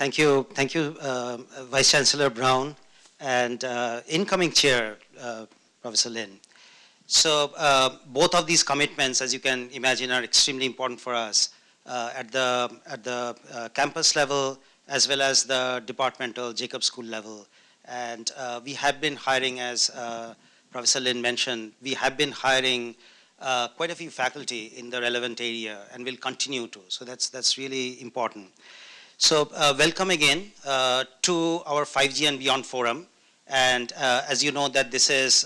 Thank you, Vice Chancellor Brown and incoming Chair, Professor Lin. So both of these commitments, as you can imagine, are extremely important for us at the campus level as well as the departmental Jacob School level. And we have been hiring, as Professor Lin mentioned, we have been hiring quite a few faculty in the relevant area and will continue to. So that's really important. So welcome again to our 5G and Beyond Forum. And as you know that this is,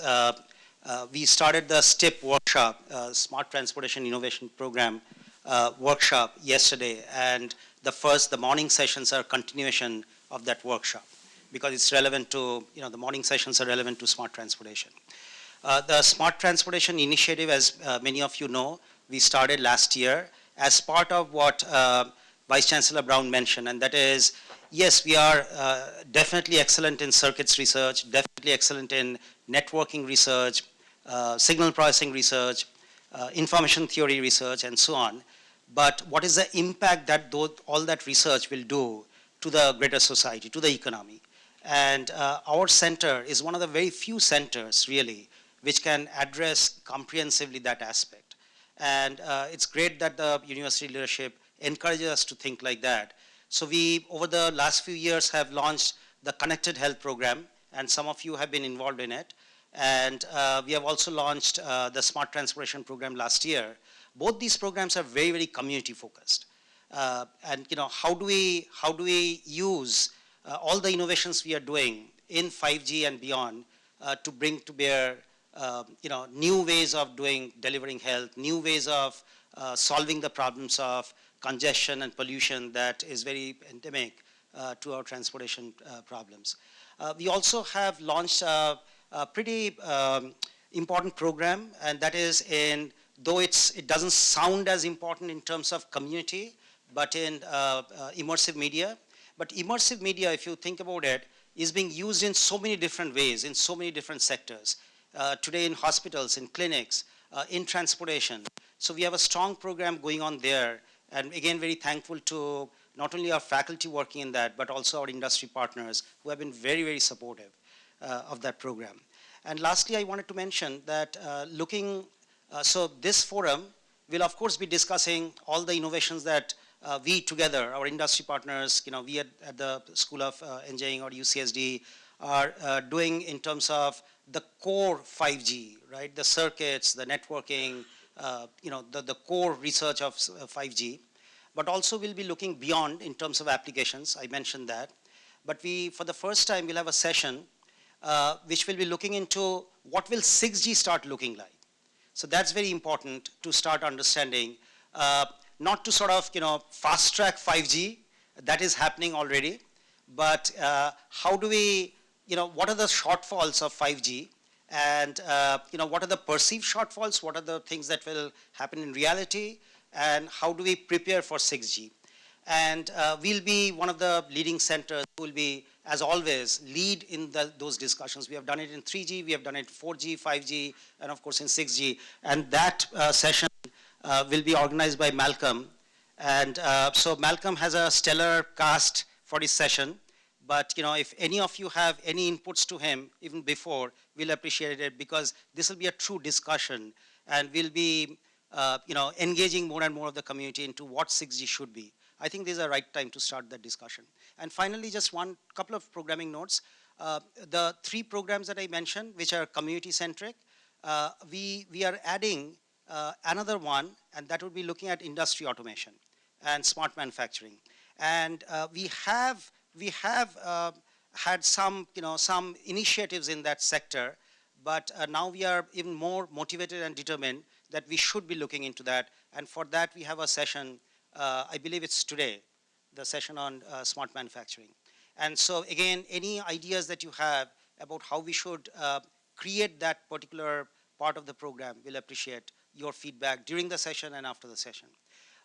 we started the STIP workshop, Smart Transportation Innovation Program workshop yesterday. And the morning sessions are continuation of that workshop because it's relevant to, the morning sessions are relevant to smart transportation. The Smart Transportation Initiative, as many of you know, we started last year as part of what Vice Chancellor Brown mentioned, and that is, yes, we are definitely excellent in circuits research, definitely excellent in networking research, signal processing research, information theory research, and so on. But what is the impact that all that research will do to the greater society, to the economy? And our center is one of the very few centers, really, which can address comprehensively that aspect. And it's great that the university leadership encourages us to think like that. So we, over the last few years, have launched the Connected Health Program, and some of you have been involved in it. And we have also launched the Smart Transportation Program last year. Both these programs are very, very community focused. And how do we use all the innovations we are doing in 5G and beyond to bring to bear new ways of delivering health, new ways of solving the problems of congestion and pollution that is very endemic to our transportation problems. We also have launched a pretty important program, and that is though it doesn't sound as important in terms of community, but in immersive media. But immersive media, if you think about it, is being used in so many different ways, in so many different sectors. Today in hospitals, in clinics, in transportation. So we have a strong program going on there. And again, very thankful to not only our faculty working in that, but also our industry partners who have been very, very supportive of that program. And lastly, I wanted to mention that so this forum will of course be discussing all the innovations that we together, our industry partners, we at the School of Engineering or UCSD are doing in terms of the core 5G, right? The circuits, the networking, the core research of 5G, but also we'll be looking beyond in terms of applications. I mentioned that. But for the first time, we'll have a session which will be looking into what will 6G start looking like. So that's very important to start understanding, not to sort of, fast track 5G, that is happening already, but how do we, what are the shortfalls of 5G? And what are the perceived shortfalls? What are the things that will happen in reality? And how do we prepare for 6G? And we'll be one of the leading centers who will be, as always, lead in those discussions. We have done it in 3G, we have done it 4G, 5G, and of course in 6G. And that session will be organized by Malcolm. And so Malcolm has a stellar cast for his session. But if any of you have any inputs to him, even before, we'll appreciate it because this will be a true discussion, and we'll be, engaging more and more of the community into what 6G should be. I think this is the right time to start that discussion. And finally, just one couple of programming notes. The 3 programs that I mentioned, which are community-centric, we are adding another one, and that would be looking at industry automation and smart manufacturing. And we have had some initiatives in that sector, but now we are even more motivated and determined that we should be looking into that. And for that, we have a session, I believe it's today, the session on smart manufacturing. And so again, any ideas that you have about how we should create that particular part of the program, we'll appreciate your feedback during the session and after the session.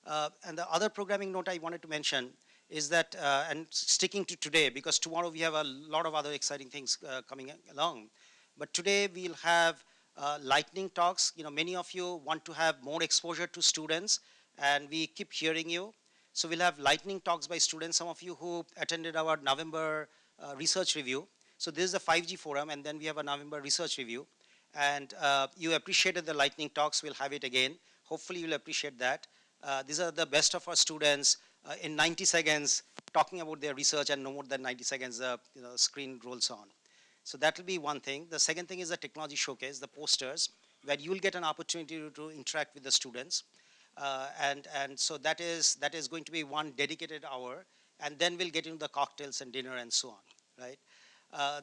And the other programming note I wanted to mention is that, and sticking to today, because tomorrow we have a lot of other exciting things coming along. But today we'll have lightning talks. Many of you want to have more exposure to students, and we keep hearing you. So we'll have lightning talks by students, some of you who attended our November research review. So this is the 5G forum, and then we have a November research review. And you appreciated the lightning talks, we'll have it again. Hopefully you'll appreciate that. These are the best of our students in 90 seconds talking about their research, and no more than 90 seconds the screen rolls on. So that will be one thing. The second thing is the technology showcase, the posters, where you will get an opportunity to interact with the students. And so that is going to be one dedicated hour, and then we'll get into the cocktails and dinner and so on, right?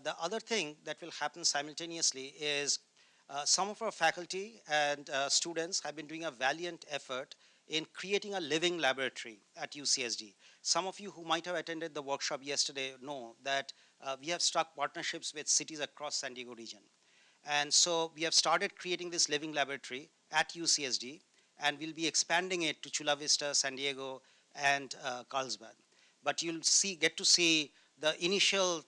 The other thing that will happen simultaneously is some of our faculty and students have been doing a valiant effort in creating a living laboratory at UCSD. Some of you who might have attended the workshop yesterday know that we have struck partnerships with cities across San Diego region. And so we have started creating this living laboratory at UCSD, and we'll be expanding it to Chula Vista, San Diego, and Carlsbad. But you'll get to see the initial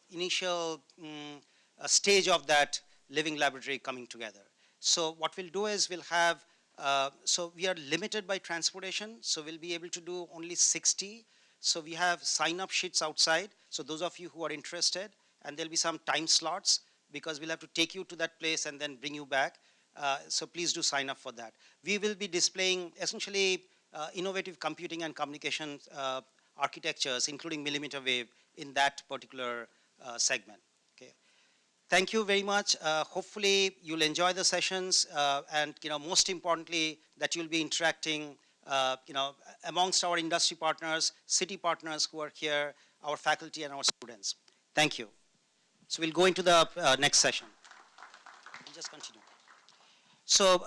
stage of that living laboratory coming together. So what we'll do is we'll have, so we are limited by transportation, so we'll be able to do only 60. So we have sign-up sheets outside, so those of you who are interested, and there'll be some time slots, because we'll have to take you to that place and then bring you back. So please do sign up for that. We will be displaying essentially innovative computing and communication architectures, including millimeter wave, in that particular segment. Okay. Thank you very much. Hopefully you'll enjoy the sessions, and most importantly that you'll be interacting amongst our industry partners, city partners who are here, our faculty and our students. Thank you. So we'll go into the next session. We'll just continue. So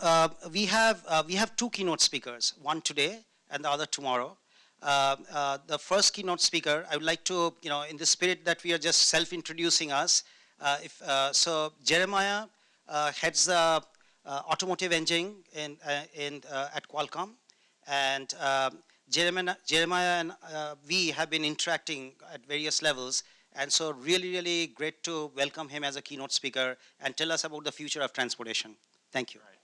we have two keynote speakers, one today and the other tomorrow. The first keynote speaker, I would like to, in the spirit that we are just self-introducing us, so Jeremiah heads the automotive engine at Qualcomm, and Jeremiah and we have been interacting at various levels, and so really great to welcome him as a keynote speaker and tell us about the future of transportation. Thank you. Right.